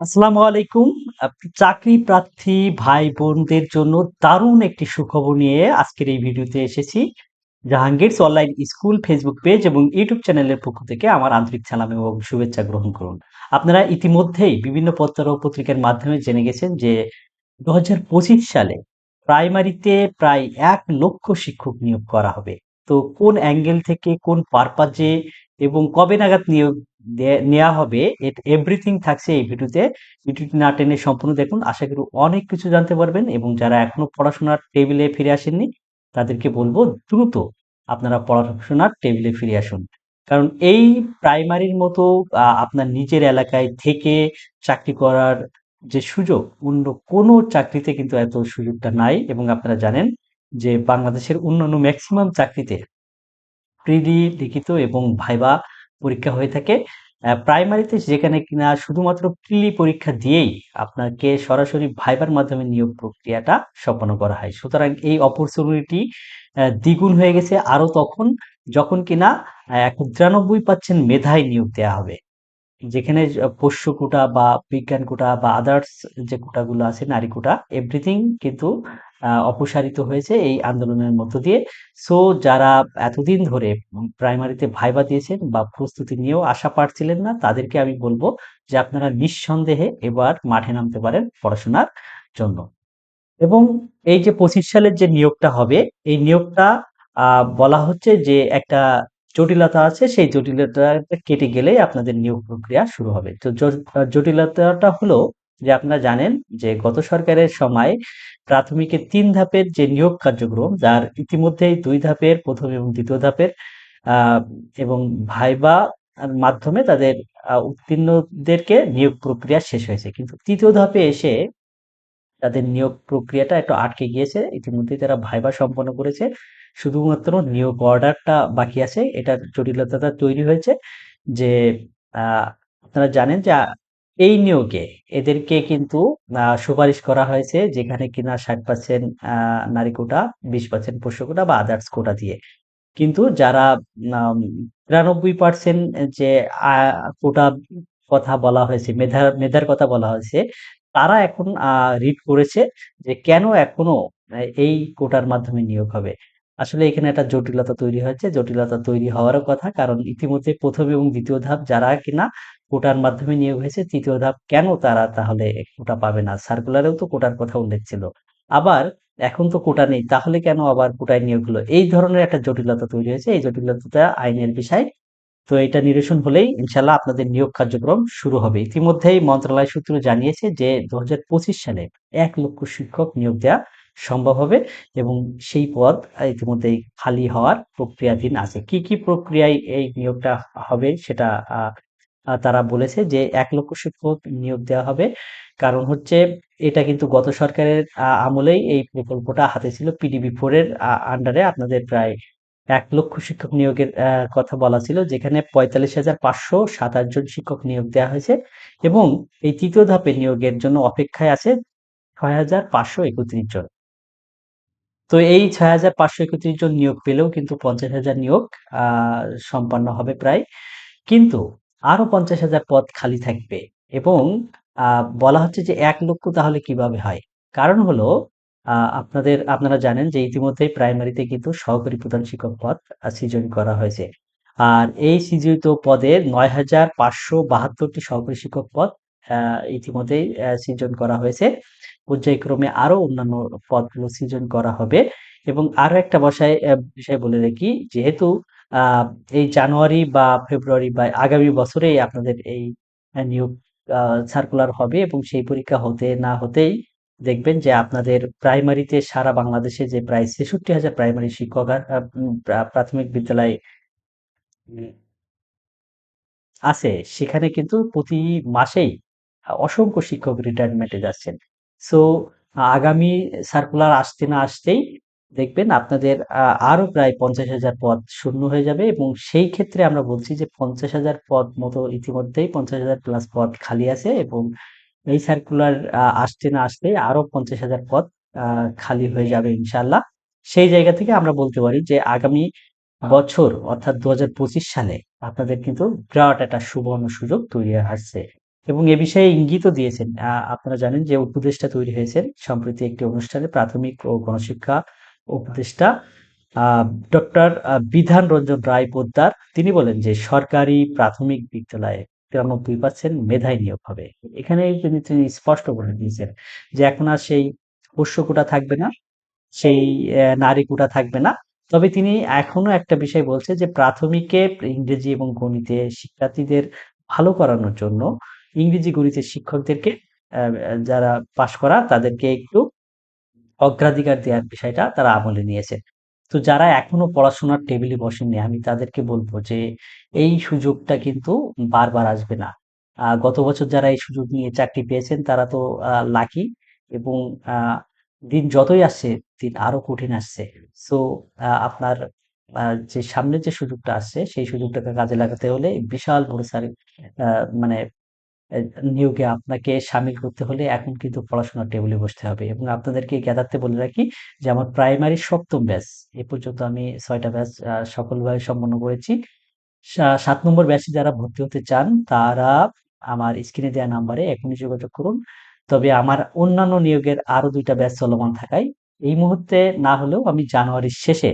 আসসালামু আলাইকুম। চাকরি প্রার্থী ভাই বোনদের জন্য দারুণ একটি সুখবর নিয়ে আজকের এই ভিডিওতে এসেছি। Jahangir's online school Facebook page এবং ইউটিউব চ্যানেলের পক্ষ থেকে আমার আন্তরিক সালাম এবং শুভেচ্ছা গ্রহণ করুন। আপনারা ইতিমধ্যেই বিভিন্ন পত্র ও পত্রিকার মাধ্যমে জেনে গেছেন যে ২০২৫ সালে প্রাইমারিতে প্রায় ১,০০,০০০ শিক্ষক নিয়োগ করা হবে। তো কোন অ্যাঙ্গেল থেকে কোন পারপাজে এবং কবে নাগাদ নিয়োগ নেয়া হবে এভরিথিং থাকছে এই ভিডিওতে। ভিডিওটি না টেনে সম্পূর্ণ দেখুন। আশা করি অনেক কিছু জানতে পারবেন এবং যারা এখনো পড়াশোনার টেবিলে ফিরে আসেননি তাদেরকে বলব দ্রুত আপনারা পড়াশোনার টেবিলে ফিরে আসুন। কারণ এই প্রাইমারির মতো আপনার নিজের এলাকায় থেকে চাকরি করার যে সুযোগ অন্য কোনো চাকরিতে কিন্তু এত সুযোগটা নাই এবং আপনারা জানেন যে বাংলাদেশের অন্যান্য মেক্সিমাম চাকরিতে লিখিত এবং ভাইবা পরীক্ষা হয়ে থাকে। প্রাইমারিতে যেখানে কিনা শুধুমাত্র পরীক্ষা দিয়েই আপনাকে সরাসরি ভাইবার মাধ্যমে নিয়োগ প্রক্রিয়াটা সম্পন্ন করা হয়। সুতরাং এই অপরচুনিটি দ্বিগুণ হয়ে গেছে আরো তখন যখন কিনা ৯৩% মেধায় নিয়োগ দেয়া হবে। যেখানে পোষ্য কোটা বা বিজ্ঞান কোটা বা আদার্স যে কোটাগুলো আছে নারী কোটা এভরিথিং কিন্তু অপসারিত হয়েছে এই আন্দোলনের মধ্য দিয়ে। সো যারা এতদিন ধরে প্রাইমারিতে ভাইবা দিয়েছেন বা প্রস্তুতি নিয়েও আশা পাচ্ছিলেন না তাদেরকে আমি বলবো যে আপনারা নিঃসন্দেহে এবার মাঠে নামতে পারেন পড়াশোনার জন্য। এবং এই যে ২৫ সালের যে নিয়োগটা হবে, এই নিয়োগটা বলা হচ্ছে যে একটা জটিলতা আছে, সেই জটিলতাটা কেটে গেলেই আপনাদের নিয়োগ প্রক্রিয়া শুরু হবে। তো জটিলতাটা হলো যে আপনারা জানেন যে গত সরকারের সময় প্রাথমিকে ৩ ধাপের যে নিয়োগ কার্যক্রম, যার ইতিমধ্যেই ২ ধাপের ১ম এবং ২য় ধাপের আ এবং ভাইবা মাধ্যমে তাদের উত্তীর্ণদেরকে নিয়োগ প্রক্রিয়া শেষ হয়েছে। কিন্তু ৩য় ধাপে এসে তাদের নিয়োগ প্রক্রিয়াটা একটু আটকে গিয়েছে। ইতিমধ্যেই তারা ভাইবা সম্পন্ন করেছে। শুধুমাত্র নিয়োগ অর্ডারটা বাকি আছে। এটার জটিলতাটা তৈরি হয়েছে যে আ আপনারা জানেন যে এই নিয়োগে এদেরকে কিন্তু সুপারিশ করা হয়েছে যেখানে কিনা ৬০% নারী কোটা, ২০% পুরুষ কোটা বা আদার্স কোটা দিয়ে। কিন্তু যারা ৯৩% যে আ কোটা কথা বলা হয়েছে, মেধার কথা বলা হয়েছে, তারা এখন রিট করেছে যে কেন এখনো এই কোটার মাধ্যমে নিয়োগ হবে। আসলে এখানে একটা জটিলতা তৈরি হয়েছে। জটিলতা তৈরি হওয়ারও কথা। কারণ ইতিমধ্যে ১ম এবং ২য় ধাপ যারা কিনা কোটার মাধ্যমে নিয়োগ হয়েছে, ৩য় ধাপ কেন তারা তাহলে কোটা পাবে না? সার্কুলারেও তো কোটার কথা উল্লেখ ছিল। আবার এখন তো কোটা নেই। তাহলে কেন আবার কোটায় নিয়োগ হলো? এই ধরনের একটা জটিলতা তৈরি হয়েছে। এই জটিলতাটা আইনের বিষয়। তো এটা নিরসন হলেই ইনশাআল্লাহ আপনাদের নিয়োগ কার্যক্রম শুরু হবে। ইতিমধ্যেই মন্ত্রণালয় সূত্র জানিয়েছে যে ২০২৫ সালে ১,০০,০০০ শিক্ষক নিয়োগ দেয়া সম্ভব হবে এবং সেই পদ ইতিমধ্যেই খালি হওয়ার প্রক্রিয়াধীন আছে। কি, কি প্রক্রিয়ায় এই নিয়োগটা হবে সেটা আ আ তারা বলেছে যে ১,০০,০০০ শিক্ষক নিয়োগ দেওয়া হবে। কারণ হচ্ছে এটা কিন্তু গত সরকারের আমলেই এই প্রকল্পটা হাতে ছিল। পিডিবি-4 এর আন্ডারে আপনাদের প্রায় ১,০০,০০০ শিক্ষক নিয়োগের কথা বলা ছিল। যেখানে ৪৫,৫২৭ জন শিক্ষক নিয়োগ দেওয়া হয়েছে এবং এই ৩য় ধাপে নিয়োগের জন্য অপেক্ষায় আছে ৬,৫৩১ জন। তো এই ৬,৫৩১ জন নিয়োগ পেলেও কিন্তু ৫০,০০০ নিয়োগ আ সম্পন্ন হবে প্রায়। কিন্তু আরো ৫০,০০০ পদ খালি থাকবে এবং আ বলা হচ্ছে যে ১,০০,০০০ তাহলে কিভাবে হয়? কারণ হলো আপনারা জানেন যে ইতিমধ্যেই প্রাইমারিতে কিন্তু সহকারী প্রধান শিক্ষক পদ সৃজন করা হয়েছে। আর এই সৃজিত পদের ৯,৫৭২ টি সহকারী শিক্ষক পদ আ ইতিমধ্যেই সৃজন করা হয়েছে। পর্যায়ক্রমে আরো অন্যান্য পদগুলো সৃজন করা হবে এবং আরো একটা বিষয় বলে রাখি, যেহেতু আ এই জানুয়ারি বা ফেব্রুয়ারি বা আগামী বছরেই আপনাদের এই নিয়োগ আ সার্কুলার হবে এবং সেই পরীক্ষা হতে না হতেই দেখবেন যে আপনাদের প্রাইমারিতে সারা বাংলাদেশে যে প্রায় ৬৬,০০০ প্রাইমারি শিক্ষক আ আ উম প্রাথমিক বিদ্যালয় উম আছে, সেখানে কিন্তু প্রতি মাসেই অসংখ্য শিক্ষক রিটায়ারমেন্টে যাচ্ছেন। সো আগামী সার্কুলার আসতে না আসতেই দেখবেন আপনাদের আরো প্রায় ৫০,০০০ পদ শূন্য হয়ে যাবে এবং সেই ক্ষেত্রে আমরা বলছি যে ৫০,০০০ পদ মতো ইতিমধ্যেই ৫০,০০০ প্লাস পদ খালি আছে এবং এই সার্কুলার আসতে না আসতেই আরো ৫০,০০০ পদ আ খালি হয়ে যাবে ইনশাআল্লাহ। সেই জায়গা থেকে আমরা বলতে পারি যে আগামী বছর অর্থাৎ ২০২৫ সালে আপনাদের কিন্তু বিরাট একটা সুবর্ণ সুযোগ তৈরি হয়ে আসছে। এবং এ বিষয়ে ইঙ্গিতও দিয়েছেন। আপনারা জানেন যে উপদেষ্টা তৈরি হয়েছেন সম্প্রতি একটি অনুষ্ঠানে প্রাথমিক ও গণশিক্ষা উপদেষ্টা ডক্টর বিধান রঞ্জন রায় পোদ্দার। তিনি বলেন যে সরকারি প্রাথমিক বিদ্যালয়ে 93% মেধায় নিয়োগ হবে। এখানে তিনি স্পষ্ট করে দিয়েছেন যে এখন আর সেই পোষ্য কোটা থাকবে না, সেই নারী কোটা থাকবে না। তবে তিনি এখনো একটা বিষয় বলছে যে প্রাথমিকে ইংরেজি এবং গণিতে শিক্ষার্থীদের ভালো করানোর জন্য ইংরেজি গণিতের শিক্ষকদেরকে যারা পাশ করা তাদেরকে একটু অগ্রাধিকার দেওয়ার বিষয়টা তারা আমলে নিয়েছেন। তো যারা এখনো পড়াশোনার টেবিলে বসেননি আমি তাদেরকে বলব যে এই সুযোগটা কিন্তু বারবার আসবে না। গত বছর যারা এই সুযোগ নিয়ে চাকরি পেয়েছেন তারা তো লাকি এবং আ দিন যতই আসছে দিন আরো কঠিন আসছে। সো আপনার আ যে সামনের যে সুযোগটা আসছে সেই সুযোগটাকে কাজে লাগাতে হলে বিশাল বড় আ মানে এ নিয়োগে আপনাকে শামিল করতে হলে এখন কিন্তু পড়াশোনার টেবিলে বসতে হবে এবং আপনাদেরকে জ্ঞাতার্থে বলে রাখি যে আমার প্রাইমারি ৭ম ব্যাচ। এ পর্যন্ত আমি ৬ টা ব্যাচ সফলভাবে সম্পন্ন করেছি। ৭ নম্বর ব্যাচে যারা ভর্তি হতে চান তারা আমার স্ক্রিনে দেয়া নাম্বারে এখনই যোগাযোগ করুন। তবে আমার অন্যান্য নিয়োগের আরো ২ টা ব্যাচ চলমান থাকায় এই মুহূর্তে না হলেও আমি জানুয়ারির শেষে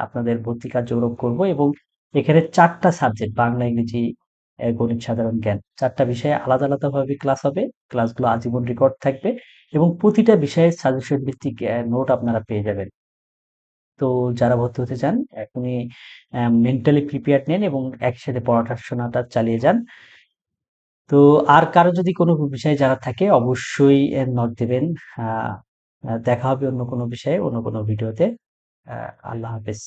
আপনাদের ভর্তি কার্যক্রম করব এবং এখানে ৪ টা সাবজেক্ট বাংলা, ইংরেজি, গণিত, সাধারণ জ্ঞান ৪ টা বিষয়ে আলাদা, আলাদাভাবে ক্লাস হবে। ক্লাসগুলো আজীবন রেকর্ড থাকবে এবং প্রতিটা বিষয়ের সাজেশন ভিত্তিক নোট আপনারা পেয়ে যাবেন। তো যারা ভর্তি হতে চান এখনই মেন্টালি প্রিপেয়ার্ড নেন এবং একসাথে পড়াশোনাটা চালিয়ে যান। তো আর কারো যদি কোনো বিষয় জানার থাকে অবশ্যই নক দিবেন। আ আ দেখা হবে অন্য কোনো বিষয়ে, অন্য কোনো ভিডিওতে। আল্লাহ হাফেজ।